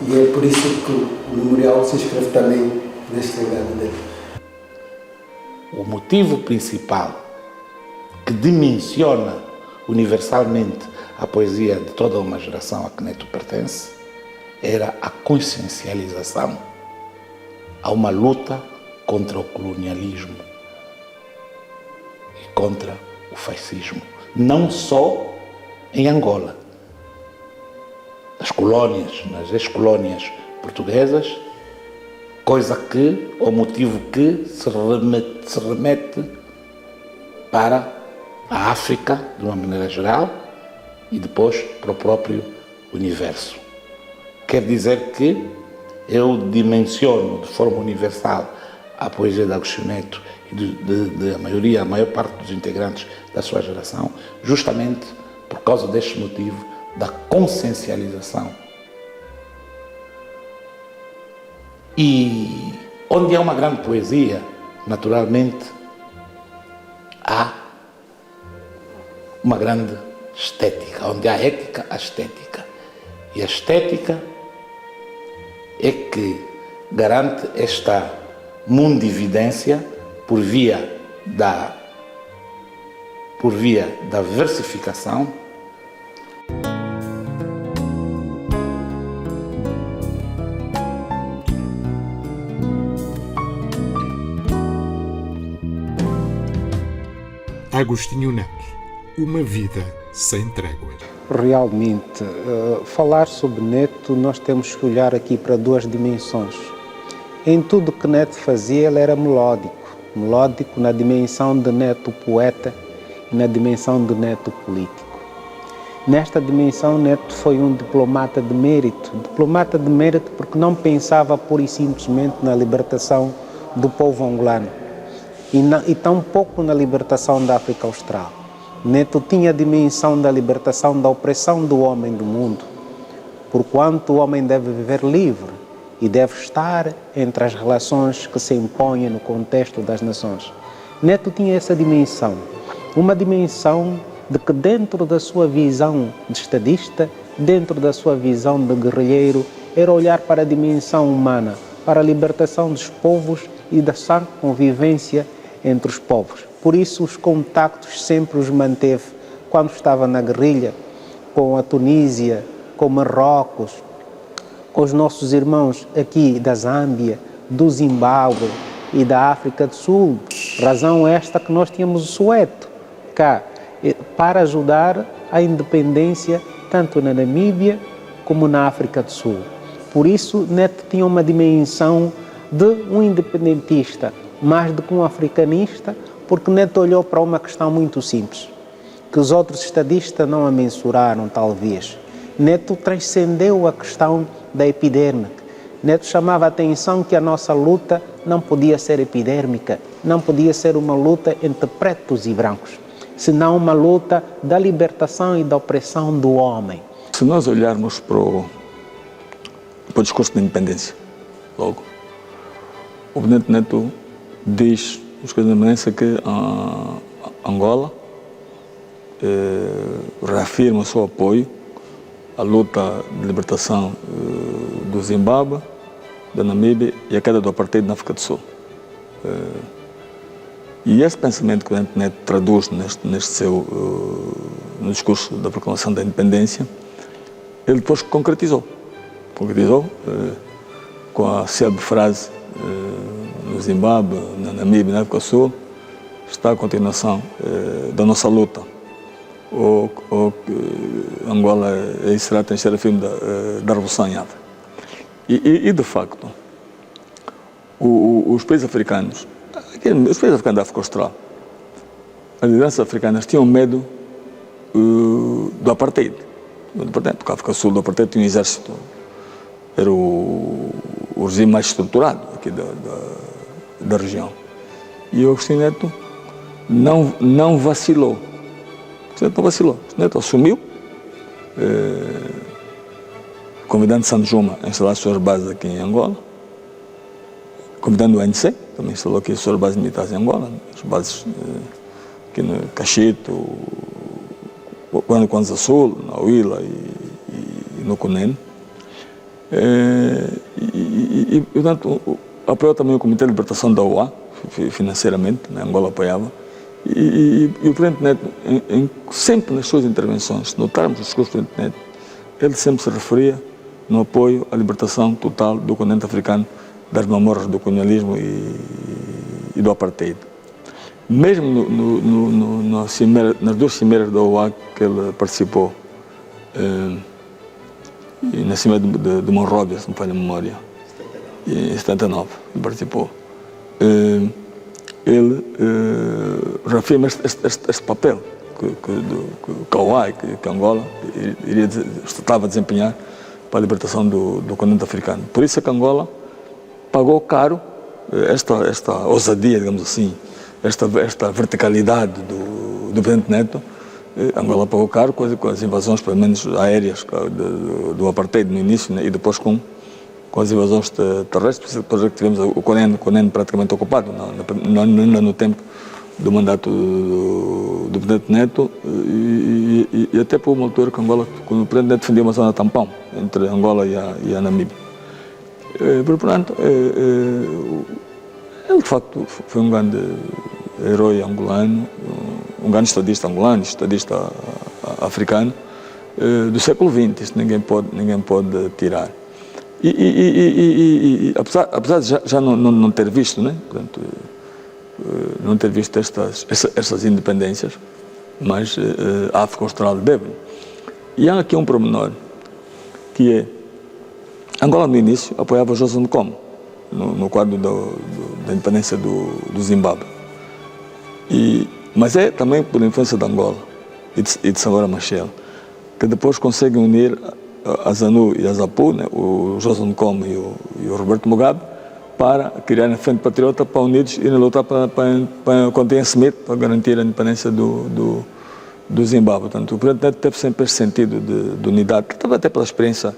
Speaker 17: E é por isso que o memorial se inscreve também neste legado dele.
Speaker 18: O motivo principal que dimensiona universalmente a poesia de toda uma geração a que Neto pertence era a consciencialização a uma luta contra o colonialismo e contra o fascismo, não só em Angola, nas colónias, nas ex-colónias portuguesas, o motivo que se remete para a África, de uma maneira geral, e depois para o próprio universo. Quer dizer que eu dimensiono de forma universal a poesia de Agostinho Neto e a maior parte dos integrantes da sua geração, justamente por causa deste motivo da consciencialização. E onde há uma grande poesia, naturalmente, há uma grande estética. Onde há ética, há estética. E a estética é que garante esta mundividência por via da versificação.
Speaker 5: Agostinho Neto, uma vida sem tréguas.
Speaker 19: Realmente, falar sobre Neto, nós temos que olhar aqui para duas dimensões. Em tudo que Neto fazia, ele era melódico na dimensão de Neto poeta e na dimensão de Neto político. Nesta dimensão, Neto foi um diplomata de mérito porque não pensava pura e simplesmente na libertação do povo angolano e tampouco na libertação da África Austral. Neto tinha a dimensão da libertação da opressão do homem do mundo, porquanto o homem deve viver livre e deve estar entre as relações que se impõem no contexto das nações. Neto tinha essa dimensão, uma dimensão de que dentro da sua visão de estadista, dentro da sua visão de guerrilheiro, era olhar para a dimensão humana, para a libertação dos povos e da sã convivência entre os povos. Por isso os contactos sempre os manteve quando estava na guerrilha com a Tunísia, com Marrocos, com os nossos irmãos aqui da Zâmbia, do Zimbábue e da África do Sul. Razão esta que nós tínhamos o Soweto cá, para ajudar a independência tanto na Namíbia como na África do Sul. Por isso, Neto tinha uma dimensão de um independentista, mais do que um africanista, porque Neto olhou para uma questão muito simples, que os outros estadistas não a mensuraram, talvez. Neto transcendeu a questão da epidérmica. Neto chamava a atenção que a nossa luta não podia ser epidérmica, não podia ser uma luta entre pretos e brancos, senão uma luta da libertação e da opressão do homem.
Speaker 20: Se nós olharmos para o discurso da independência, logo, o presidente Neto diz no discurso da independência que Angola reafirma o seu apoio à luta de libertação do Zimbábue, da Namíbia e a queda do apartheid na África do Sul. E esse pensamento que o presidente Neto traduz neste seu no discurso da proclamação da independência, ele depois concretizou com a célebre frase no Zimbábue, na Namíbia e na África do Sul: está a continuação da nossa luta, ou Angola será a terceira firme da Revolução em África. E de facto, os países africanos da África Austral, as lideranças africanas tinham medo do apartheid, porque a África do Sul do apartheid tinha um exército, era o regime mais estruturado aqui da região. E o Agostinho Neto não vacilou. O Neto não vacilou. O Neto assumiu, convidando Santos Juma a instalar as suas bases aqui em Angola, convidando o ANC, também instalou aqui as suas bases militares em Angola, as bases aqui no Cachito, no Kwanza Sul, na Huila e no Cunene. Portanto, apoiou também o Comitê de Libertação da OA, financeiramente, né? Angola apoiava. E o presidente Neto, sempre nas suas intervenções, se notarmos o discurso do presidente Neto, ele sempre se referia no apoio à libertação total do continente africano das mamorras do colonialismo e do apartheid. Mesmo nas duas cimeiras da OA que ele participou, e na cimeira de Monróvia, se me falha a memória, em 79, ele participou. Ele reafirma este papel que a OA, que Angola estava a desempenhar para a libertação do continente africano. Por isso é que Angola pagou caro esta ousadia, digamos assim, esta verticalidade do presidente Neto. Angola pagou caro com as invasões, pelo menos aéreas, do apartheid no início, né, e depois com as invasões terrestres. Depois é que tivemos o Cunene praticamente ocupado, ainda no tempo do mandato do presidente Neto, e até por uma altura que Angola, quando o presidente Neto defendia uma zona tampão entre Angola e a Namíbia. Portanto, ele de facto foi um grande herói angolano, um grande estadista angolano, estadista africano do século XX. Isso ninguém pode tirar. E apesar de já não ter visto, né? Portanto, não ter visto estas independências, mas a África Austral deve. E há aqui um pormenor, que é: Angola no início apoiava Joseph Nkomo no quadro da independência do Zimbábue. Mas é também por influência de Angola e de Samora Machel que depois conseguem unir a ZANU e a ZAPU, né, o Joseph Nkomo e o Roberto Mugabe, para criar a Frente Patriota, para unidos irem lutar contra Ian Smith para garantir a independência do Zimbábue. Portanto, o presidente Neto teve sempre esse sentido de unidade, talvez até pela experiência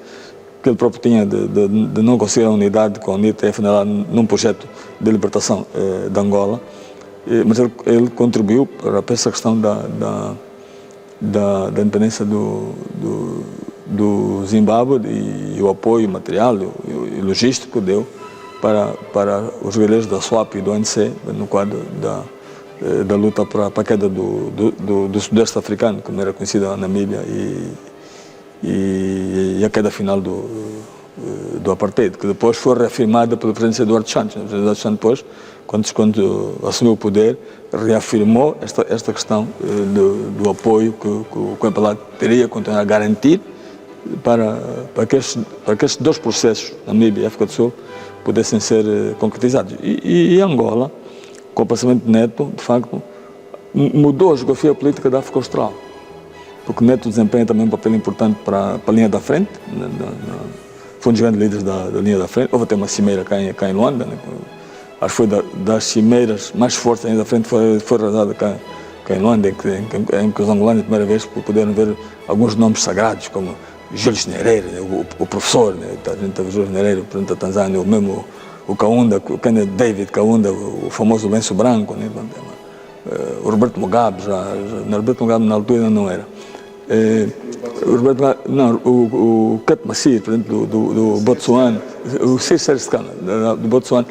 Speaker 20: que ele próprio tinha de não conseguir a unidade com a UNITA e afinal num projeto de libertação de Angola. Mas ele contribuiu para essa questão da independência do Zimbábue e o apoio material e logístico deu para os guerreiros da SWAP e do ANC no quadro da luta para a queda do Sudeste africano, como era conhecida a Namíbia e e a queda final do apartheid, que depois foi reafirmada pelo presidente Eduardo Santos. O presidente Eduardo Santos, depois, quando assumiu o poder, reafirmou esta questão do apoio que o MPLA teria continuar a garantir para que estes dois processos, Namíbia e África do Sul, pudessem ser concretizados. E Angola, com o aparecimento de Neto, de facto, mudou a geografia política da África Austral, porque Neto desempenha também um papel importante para a linha da frente, foi um dos grandes líderes da linha da frente. Houve até uma cimeira cá em Luanda, né? Acho que foi das cimeiras mais fortes da linha da frente, foi realizada cá em Luanda, em que os angolanos, pela primeira vez, puderam ver alguns nomes sagrados, como Júlio Nyerere, o professor, né? A gente teve Júlio Nyerere, presidente da Tanzânia, o mesmo o Kaunda, o Kenneth David Kaunda, o famoso lenço branco, né? O Roberto Mugabe, Roberto Mugabe na altura ainda não era. O Ket Massir, presidente do Botsuana, o César Scana, do Botsuana.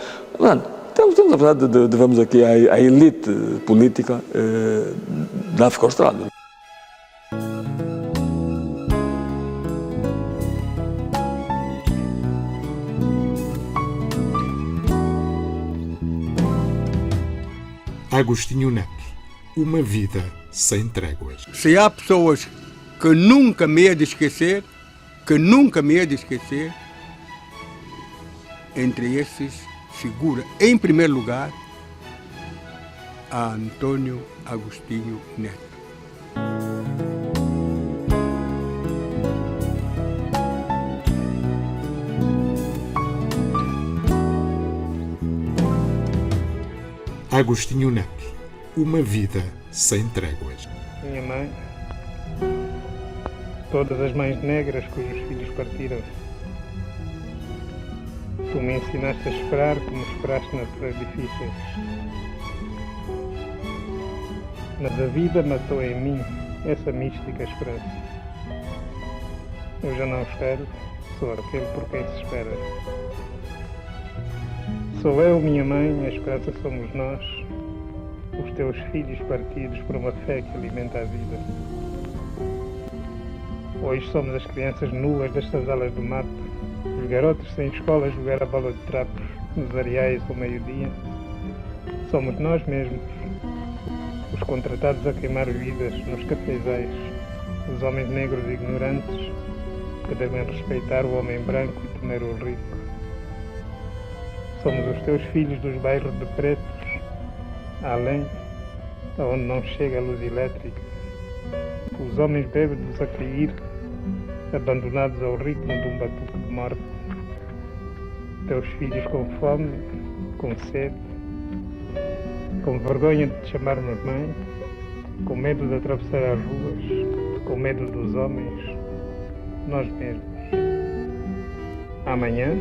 Speaker 20: Estamos a falar de vamos aqui a elite política da África Austral.
Speaker 5: Agostinho Neto, uma vida sem tréguas.
Speaker 8: Se há pessoas que nunca me hei de esquecer, entre esses figura, em primeiro lugar, a Antônio Agostinho Neto.
Speaker 5: Agostinho Neto, uma vida sem tréguas.
Speaker 9: Minha mãe, todas as mães negras cujos filhos partiram. Tu me ensinaste a esperar como esperaste nas horas difíceis. Mas a vida matou em mim essa mística esperança. Eu já não espero, sou aquele por quem se espera. Sou eu, minha mãe, a esperança somos nós, os teus filhos partidos por uma fé que alimenta a vida. Hoje somos as crianças nuas destas alas do mato, os garotos sem escola a jogar a bola de trapos nos areais ao meio-dia. Somos nós mesmos, os contratados a queimar vidas nos cafezais, os homens negros ignorantes que devem respeitar o homem branco e temer o rico. Somos os teus filhos dos bairros de pretos, além, aonde não chega a luz elétrica, os homens bêbados a cair, abandonados ao ritmo de um batuque de morte. Teus filhos com fome, com sede, com vergonha de te chamarmos mãe, com medo de atravessar as ruas, com medo dos homens, nós mesmos. Amanhã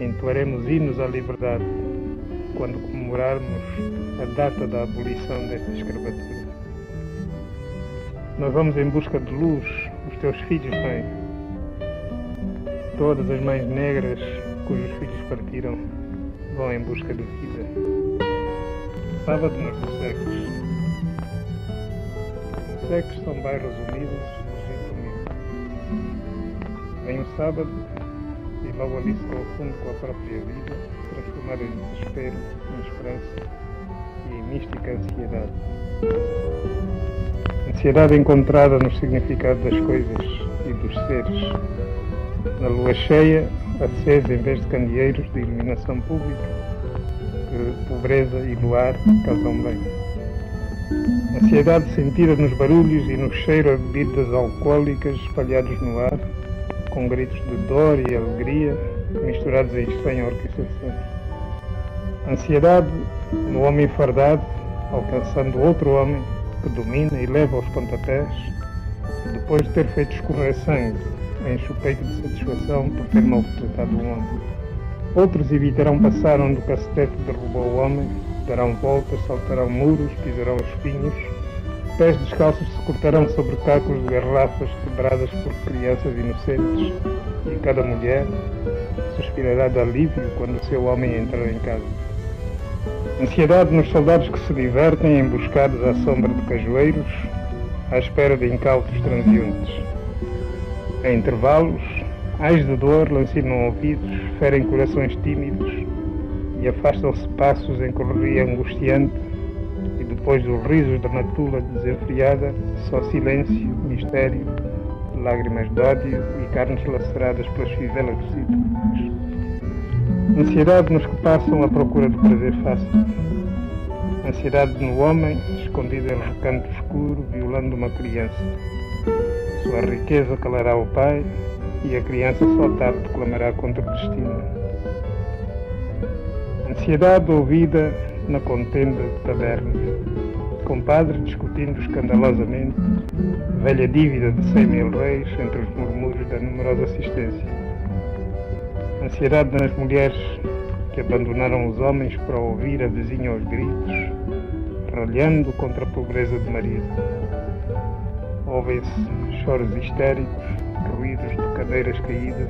Speaker 9: entoaremos hinos à liberdade quando comemorarmos a data da abolição desta escravatura. Nós vamos em busca de luz, os teus filhos vêm. Todas as mães negras cujos filhos partiram vão em busca de vida. Sábado nos Bosecos. Os Bosecos são bairros unidos de gente unida. Vem o sábado e logo ali se confunde com a própria vida, transformada em desespero, em esperança e em mística ansiedade. Ansiedade encontrada no significado das coisas e dos seres. Na lua cheia, acesa em vez de candeeiros de iluminação pública, que pobreza e luar causam bem. Ansiedade sentida nos barulhos e no cheiro a bebidas alcoólicas espalhados no ar, com gritos de dor e alegria misturados em estranha orquestração. Ansiedade no homem fardado, alcançando outro homem que domina e leva aos pontapés, depois de ter feito escorrer sangue, enche o peito de satisfação por ter maltratado um homem. Outros evitarão passar onde o cacetete derrubou o homem, darão voltas, saltarão muros, pisarão espinhos, pés descalços se cortarão sobre cacos de garrafas quebradas por crianças inocentes, e cada mulher suspirará de alívio quando o seu homem entrar em casa. Ansiedade nos soldados que se divertem emboscados à sombra de cajueiros, à espera de incautos transeuntes. A intervalos, ais de dor lancinam ouvidos, ferem corações tímidos e afastam-se passos em correria angustiante, e depois dos risos da matula desenfreada, só silêncio, mistério, lágrimas de ódio e carnes laceradas pelas fivelas dos sítios. Ansiedade nos que passam à procura do prazer fácil. Ansiedade no homem, escondido em recanto escuro, violando uma criança. Sua riqueza calará o pai e a criança só tarde clamará contra o destino. Ansiedade ouvida na contenda de taberna. Compadres discutindo escandalosamente, velha dívida de 100.000 reis entre os murmúrios da numerosa assistência. Ansiedade nas mulheres que abandonaram os homens para ouvir a vizinha aos gritos, ralhando contra a pobreza do marido. Ouvem-se choros histéricos, ruídos de cadeiras caídas,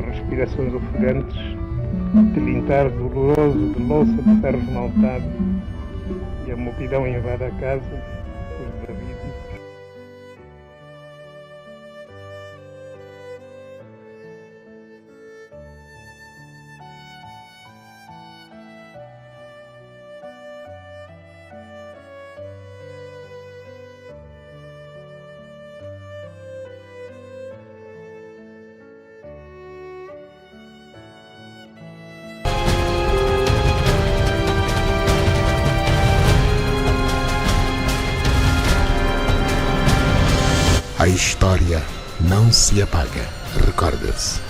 Speaker 9: respirações ofegantes, tilintar doloroso de louça de ferro esmaltado, e a multidão invade a casa, os bravidos.
Speaker 1: A história não se apaga, recorda-se.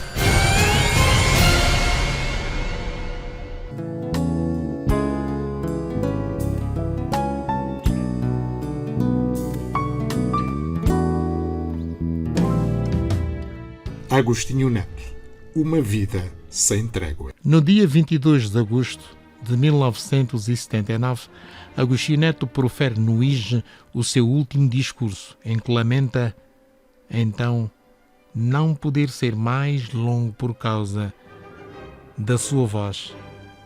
Speaker 5: Agostinho Neto, uma vida sem trégua.
Speaker 6: No dia 22 de agosto de 1979, Agostinho Neto profere no IJE o seu último discurso, em que lamenta, então, não poder ser mais longo por causa da sua voz,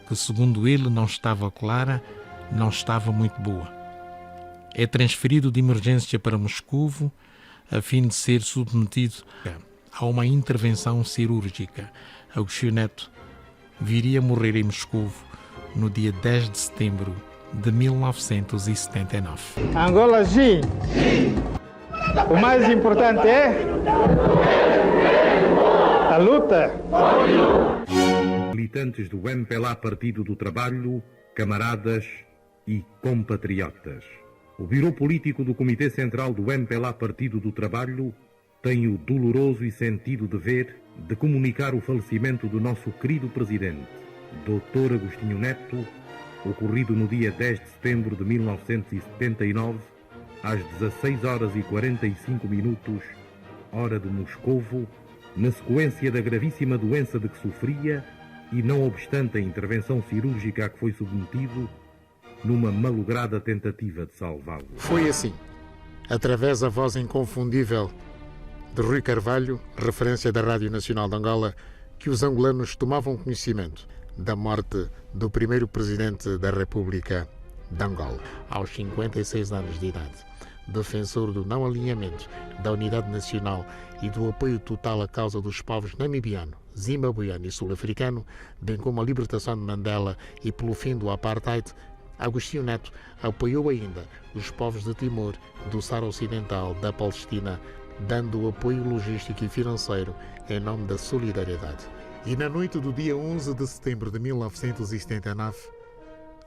Speaker 6: que, segundo ele, não estava clara, não estava muito boa. É transferido de emergência para Moscovo, a fim de ser submetido a uma intervenção cirúrgica. Agostinho Neto viria a morrer em Moscovo no dia 10 de setembro de 1979.
Speaker 4: Angola, sim. O mais importante é a luta.
Speaker 21: Militantes do MPLA Partido do Trabalho, camaradas e compatriotas. O Bureau Político do Comitê Central do MPLA Partido do Trabalho tem o doloroso e sentido dever de comunicar o falecimento do nosso querido presidente, Dr. Agostinho Neto, ocorrido no dia 10 de setembro de 1979, às 16h45, hora de Moscovo, na sequência da gravíssima doença de que sofria e, não obstante a intervenção cirúrgica a que foi submetido, numa malograda tentativa de salvá-lo.
Speaker 6: Foi assim, através da voz inconfundível de Rui Carvalho, referência da Rádio Nacional de Angola, que os angolanos tomavam conhecimento da morte do primeiro presidente da República de Angola, aos 56 anos de idade. Defensor do não alinhamento, da unidade nacional e do apoio total à causa dos povos namibiano, zimbabuiano e sul-africano, bem como a libertação de Mandela e pelo fim do apartheid, Agostinho Neto apoiou ainda os povos de Timor, do Saara Ocidental, da Palestina, dando apoio logístico e financeiro em nome da solidariedade. E na noite do dia 11 de setembro de 1979,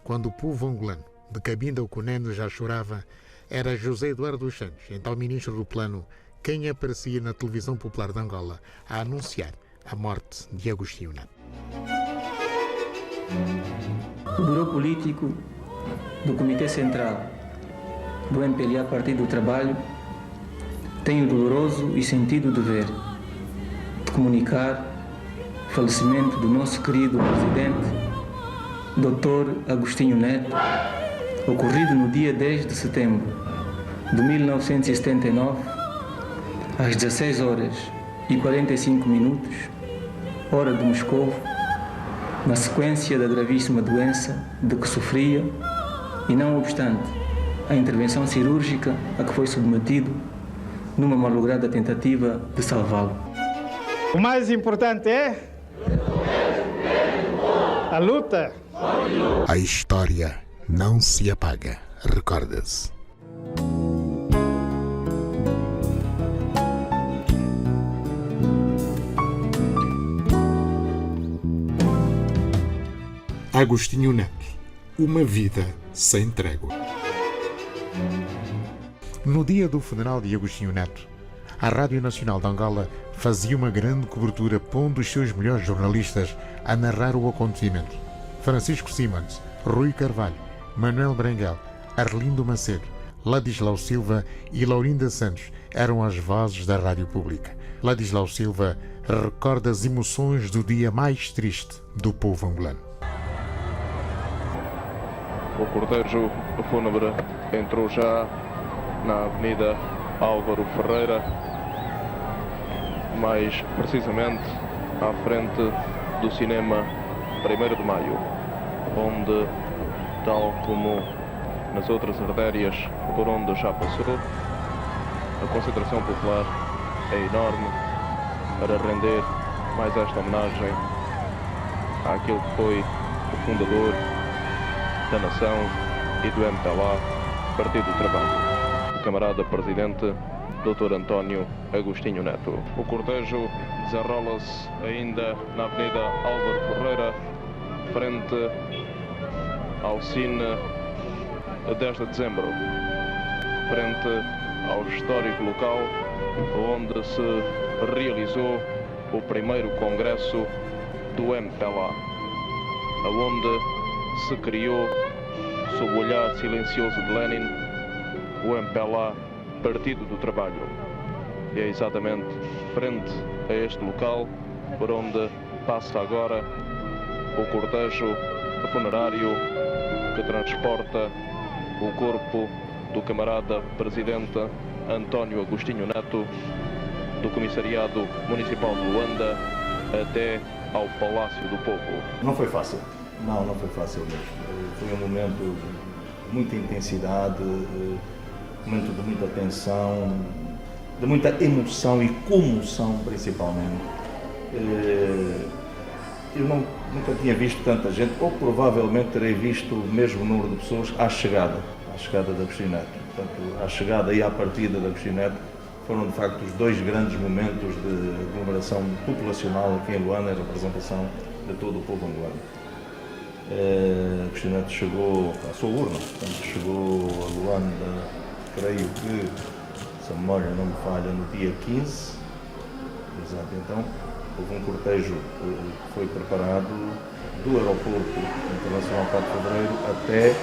Speaker 6: quando o povo angolano de Cabinda Cunene já chorava, era José Eduardo dos Santos, então ministro do Plano, quem aparecia na televisão popular de Angola a anunciar a morte de Agostinho Neto.
Speaker 22: O Bureau Político do Comitê Central do MPLA Partido do Trabalho tem o doloroso e sentido dever de comunicar o falecimento do nosso querido presidente, Dr. Agostinho Neto, ocorrido no dia 10 de setembro de 1979, às 16h45, hora de Moscovo, na sequência da gravíssima doença de que sofria e, não obstante a intervenção cirúrgica a que foi submetido, numa malograda tentativa de salvá-lo.
Speaker 4: O mais importante é a luta.
Speaker 1: A história não se apaga, recorda-se.
Speaker 5: Agostinho Neto, uma vida sem trégua.
Speaker 6: No dia do funeral de Agostinho Neto, a Rádio Nacional de Angola fazia uma grande cobertura, pondo os seus melhores jornalistas a narrar o acontecimento. Francisco Simões, Rui Carvalho, Manuel Branguel, Arlindo Macedo, Ladislau Silva e Laurinda Santos eram as vozes da rádio pública. Ladislau Silva recorda as emoções do dia mais triste do povo angolano.
Speaker 2: O cortejo fúnebre entrou já na Avenida Álvaro Ferreira, mais precisamente à frente do cinema 1º de Maio, onde, tal como nas outras artérias por onde já passou, a concentração popular é enorme para render mais esta homenagem àquele que foi o fundador da nação e do MPLA, Partido do Trabalho, o camarada presidente Dr. António Agostinho Neto. O cortejo desenrola-se ainda na Avenida Álvaro Ferreira, frente ao Cine 10 de Dezembro, frente ao histórico local onde se realizou o primeiro congresso do MPLA, onde se criou, sob o olhar silencioso de Lenin, o MPLA, Partido do Trabalho. E é exatamente frente a este local por onde passa agora o cortejo funerário que transporta o corpo do camarada presidente António Agostinho Neto, do Comissariado Municipal de Luanda até ao Palácio do Povo.
Speaker 3: Não foi fácil. Não foi fácil mesmo. Foi um momento de muita intensidade, um momento de muita tensão, de muita emoção e comoção principalmente. Eu nunca tinha visto tanta gente, ou provavelmente terei visto o mesmo número de pessoas à chegada de Agostinho Neto. Portanto, à chegada e à partida de Agostinho Neto foram de facto os dois grandes momentos de aglomeração populacional aqui em Luanda, em representação de todo o povo angolano. Agostinho Neto chegou à sua urna, portanto, chegou a Luanda, creio que, se a memória não me falha, no dia 15. Exato, então houve um cortejo que foi preparado do aeroporto internacional 4 de Fevereiro até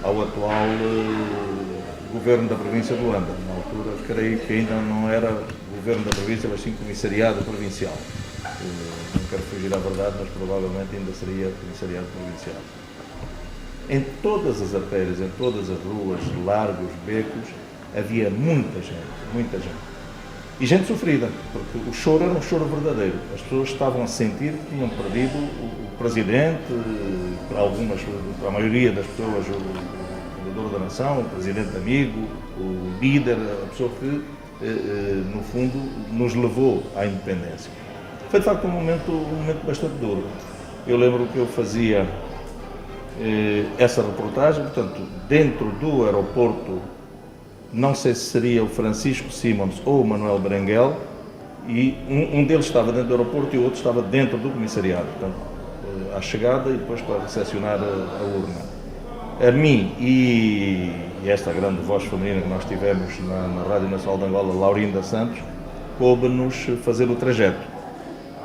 Speaker 3: ao atual governo da província de Luanda. Na altura, creio que ainda não era governo da província, mas sim comissariado provincial. Não quero fugir à verdade, mas provavelmente ainda seria comissariado provincial. Em todas as artérias, em todas as ruas, largos, becos, havia muita gente. E gente sofrida, porque o choro era um choro verdadeiro. As pessoas estavam a sentir que tinham perdido o presidente, para a maioria das pessoas, o fundador da nação, o presidente amigo, o líder, a pessoa que, no fundo, nos levou à independência. Foi de facto um momento bastante duro. Eu lembro que eu fazia essa reportagem, portanto, dentro do aeroporto, não sei se seria o Francisco Simões ou o Manuel Branguel, e um deles estava dentro do aeroporto e o outro estava dentro do comissariado, portanto, à chegada e depois para recepcionar a urna. A mim e esta grande voz feminina que nós tivemos na Rádio Nacional de Angola, Laurinda Santos, coube-nos fazer o trajeto.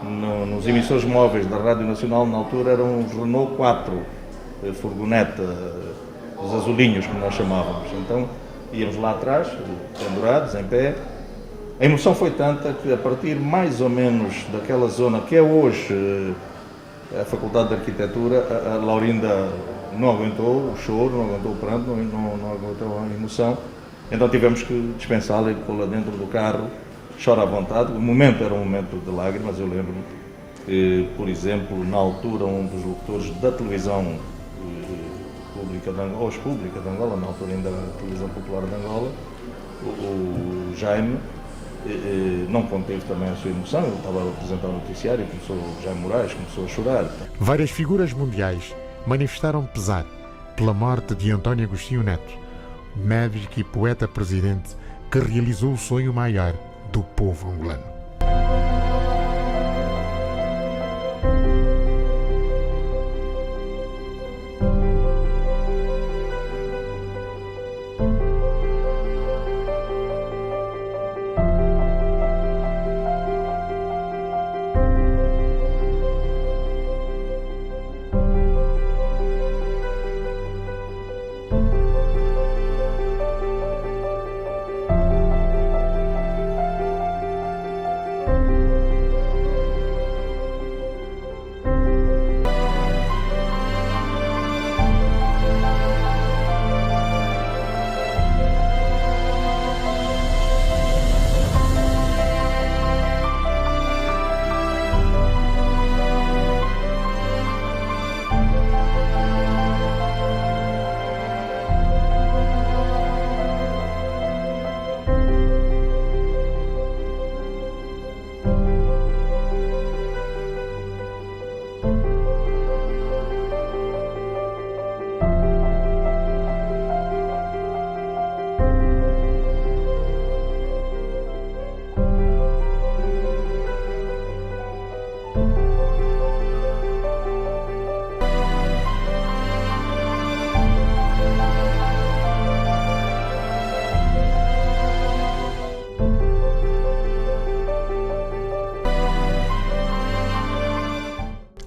Speaker 3: Nos emissores móveis da Rádio Nacional, na altura, eram os Renault 4, furgoneta, os azulinhos, como nós chamávamos. Então, íamos lá atrás, pendurados, em pé. A emoção foi tanta que, a partir mais ou menos daquela zona que é hoje a Faculdade de Arquitetura, a Laurinda não aguentou o choro, não aguentou o pranto, não aguentou a emoção. Então tivemos que dispensá-la e pô-la dentro do carro. Chora à vontade. O momento era um momento de lágrimas. Eu lembro-me que, por exemplo, na altura, um dos locutores da televisão pública de Angola, na altura ainda a televisão popular de Angola, o Jaime, não conteve também a sua emoção. Ele estava a apresentar o noticiário e começou, Jaime Moraes começou a chorar.
Speaker 6: Várias figuras mundiais manifestaram pesar pela morte de António Agostinho Neto, médico e poeta-presidente que realizou o sonho maior do povo angolano.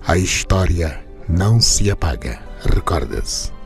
Speaker 6: A história não se apaga, recorda-se.